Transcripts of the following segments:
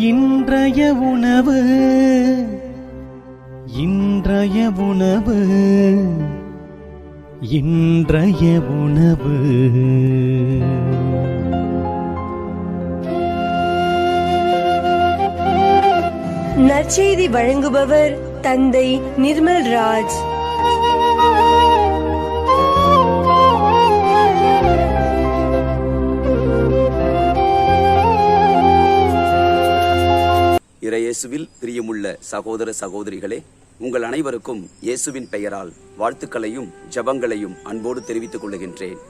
இன்றைய உணவு இன்றைய உணவு இன்றைய உணவு. நற்செய்தி வழங்குபவர் தந்தை நிர்மல் ராஜ். இயேசுவில் பிரியமுள்ள சகோதர சகோதரிகளே, உங்கள் அனைவருக்கும் இயேசுவின் பெயரால் வாழ்த்துக்களையும் ஜபங்களையும் அன்போடு தெரிவித்துக் கொள்கின்றேன்.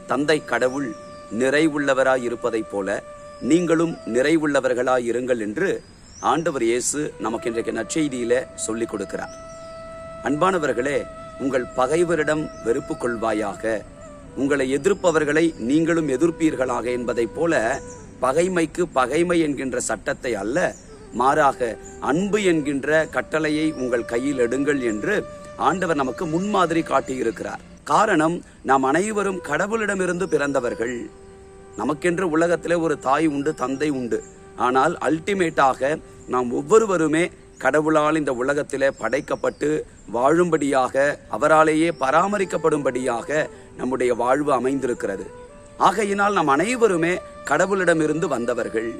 தந்தை கடவுள் நிறைவுள்ளவராய் இருப்பதைப் போல நீங்களும் நிறைவுள்ளவர்களாய் இருங்கள் என்று ஆண்டவர் இயேசு நமக்கு இன்றைக்கு நற்செய்தியில சொல்லிக் கொடுக்கிறார். அன்பானவர்களே, உங்கள் பகைவரிடம் வெறுப்பு கொள்வாயாக, உங்களை எதிர்ப்பவர்களை நீங்களும் எதிர்ப்பீர்களாக என்பதைப் போல பகைமைக்கு பகைமை என்கின்ற சட்டத்தை அல்ல, மாறாக அன்பு என்கின்ற கட்டளையை உங்கள் கையில் எடுங்கள் என்று ஆண்டவர் நமக்கு முன்மாதிரி காட்டியிருக்கிறார். காரணம், நாம் அனைவரும் கடவுளிடமிருந்து பிறந்தவர்கள். நமக்கென்று உலகத்திலே ஒரு தாய் உண்டு, தந்தை உண்டு. ஆனால் அல்டிமேட்டாக நாம் ஒவ்வொருவருமே கடவுளால் இந்த உலகத்திலே படைக்கப்பட்டு வாழும்படியாக, அவராலேயே பராமரிக்கப்படும்படியாக நம்முடைய வாழ்வு அமைந்திருக்கிறது. ஆகையினால் நாம் அனைவருமே கடவுளிடமிருந்து வந்தவர்கள்.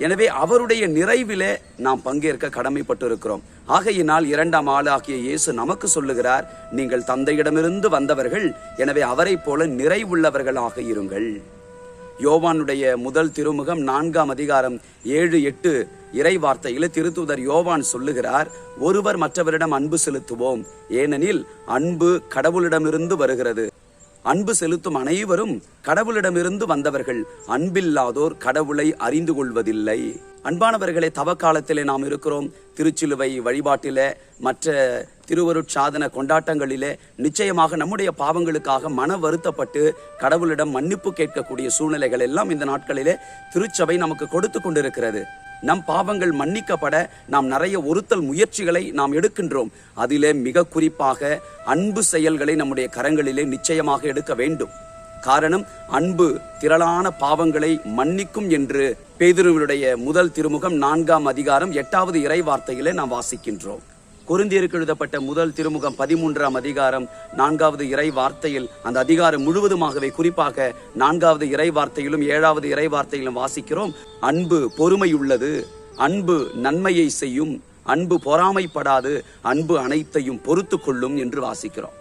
எனவே அவருடைய நிறைவிலே நாம் பங்கேற்க கடமைப்பட்டு இருக்கிறோம். ஆகையினால் இரண்டாம் ஆளாகிய இயேசு நமக்கு சொல்லுகிறார், நீங்கள் தந்தையிடமிருந்து வந்தவர்கள், எனவே அவரை போல நிறைவுள்ளவர்களாக இருங்கள். யோவானுடைய முதல் திருமுகம் 4ஆம் அதிகாரம் 7-8 இறை வார்த்தையில திருத்தூதர் யோவான் சொல்லுகிறார், ஒருவர் மற்றவரிடம் அன்பு செலுத்துவோம், ஏனெனில் அன்பு கடவுளிடமிருந்து வருகிறது. அன்பு செலுத்தும் அனைவரும் கடவுளிடமிருந்து வந்தவர்கள், அன்பில்லாதோர் கடவுளை அறிந்து கொள்வதில்லை. அன்பானவர்களே, தவக்காலத்திலே நாம் இருக்கிறோம். திருச்சிலுவை வழிபாட்டிலே, மற்ற திருவருட்சாதன கொண்டாட்டங்களிலே நிச்சயமாக நம்முடைய பாவங்களுக்காக மன வருத்தப்பட்டு கடவுளிடம் மன்னிப்பு கேட்கக்கூடிய சூழ்நிலைகள் எல்லாம் இந்த நாட்களிலே திருச்சபை நமக்கு கொடுத்து கொண்டிருக்கிறது. நம் பாவங்கள் மன்னிக்கப்பட நாம் நிறைய ஒருத்தல் முயற்சிகளை நாம் எடுக்கின்றோம். அதிலே மிக குறிப்பாக அன்பு செயல்களை நம்முடைய கரங்களிலே நிச்சயமாக எடுக்க வேண்டும். காரணம், அன்பு திரளான பாவங்களை மன்னிக்கும் என்று பேதுருவினுடைய முதல் திருமுகம் 4ஆம் அதிகாரம் 8வது இறை வார்த்தையிலே நாம் வாசிக்கின்றோம். கொரிந்தியருக்கு எழுதப்பட்ட முதல் திருமுகம் 13ஆம் அதிகாரம் 4வது இறை வார்த்தையில், அந்த அதிகாரம் முழுவதுமாகவே குறிப்பாக 4வது இறை வார்த்தையிலும் 7வது இறை வார்த்தையிலும் வாசிக்கிறோம், அன்பு பொறுமையுள்ளது, அன்பு நன்மையை செய்யும், அன்பு பொறாமைப்படாது, அன்பு அனைத்தையும் பொறுத்து கொள்ளும் என்று வாசிக்கிறோம்.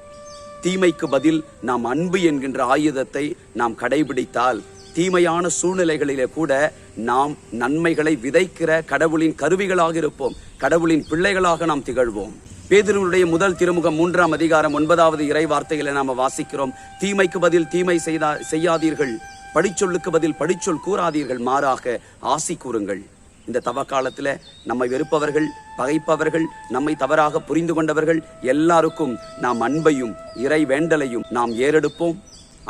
தீமைக்கு பதில் நாம் அன்பு என்கின்ற ஆயுதத்தை நாம் கடைபிடித்தால் தீமையான சூழ்நிலைகளிலே கூட நாம் நன்மைகளை விதைக்கிற கடவுளின் கருவிகளாக இருப்போம், கடவுளின் பிள்ளைகளாக நாம் திகழ்வோம். பேதுருவுடைய முதல் திருமுகம் 3ஆம் அதிகாரம் 9வது இறை வார்த்தைகளை நாம் வாசிக்கிறோம், தீமைக்கு பதில் தீமை செய்யாதீர்கள், படிச்சொல்லுக்கு பதில் படிச்சொல் கூறாதீர்கள், மாறாக ஆசி கூறுங்கள். இந்த தவக்காலத்துல நம்மை வெறுப்பவர்கள், பகைப்பவர்கள், நம்மை தவறாக புரிந்து கொண்டவர்கள் எல்லாருக்கும் நாம் அன்பையும் இறை வேண்டலையும் நாம் ஏறெடுப்போம்.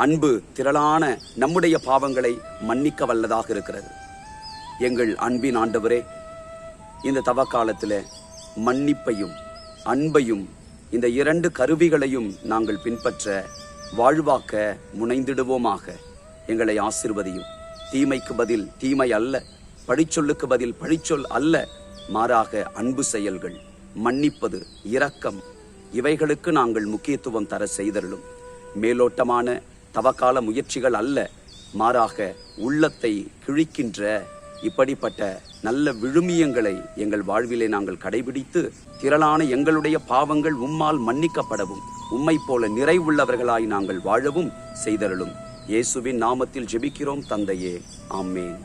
அன்பு திரளான நம்முடைய பாவங்களை மன்னிக்க வல்லதாக இருக்கிறது. எங்கள் அன்பின் ஆண்டவரே, இந்த தவக்காலத்துல மன்னிப்பையும் அன்பையும் இந்த 2 கருவிகளையும் நாங்கள் பின்பற்ற வாழ்வாக்க முனைந்திடுவோமாக. எங்களை ஆசீர்வதியும். தீமைக்கு பதில் தீமை அல்ல, படிச்சொல்லுக்கு பதில் படிச்சொல் அல்ல, மாறாக அன்பு செயல்கள், மன்னிப்பது, இரக்கம், இவைகளுக்கு நாங்கள் முக்கியத்துவம் தர செய்தருளும். மேலோட்டமான தவக்கால முயற்சிகள் அல்ல, மாறாக உள்ளத்தை கிழிக்கின்ற இப்படிப்பட்ட நல்ல விழுமியங்களை எங்கள் வாழ்விலே நாங்கள் கடைபிடித்து திரளான எங்களுடைய பாவங்கள் உம்மால் மன்னிக்கப்படவும் உம்மை போல நிறைவுள்ளவர்களாய் நாங்கள் வாழவும் செய்தருளும். இயேசுவின் நாமத்தில் ஜெபிக்கிறோம் தந்தையே, ஆமென்.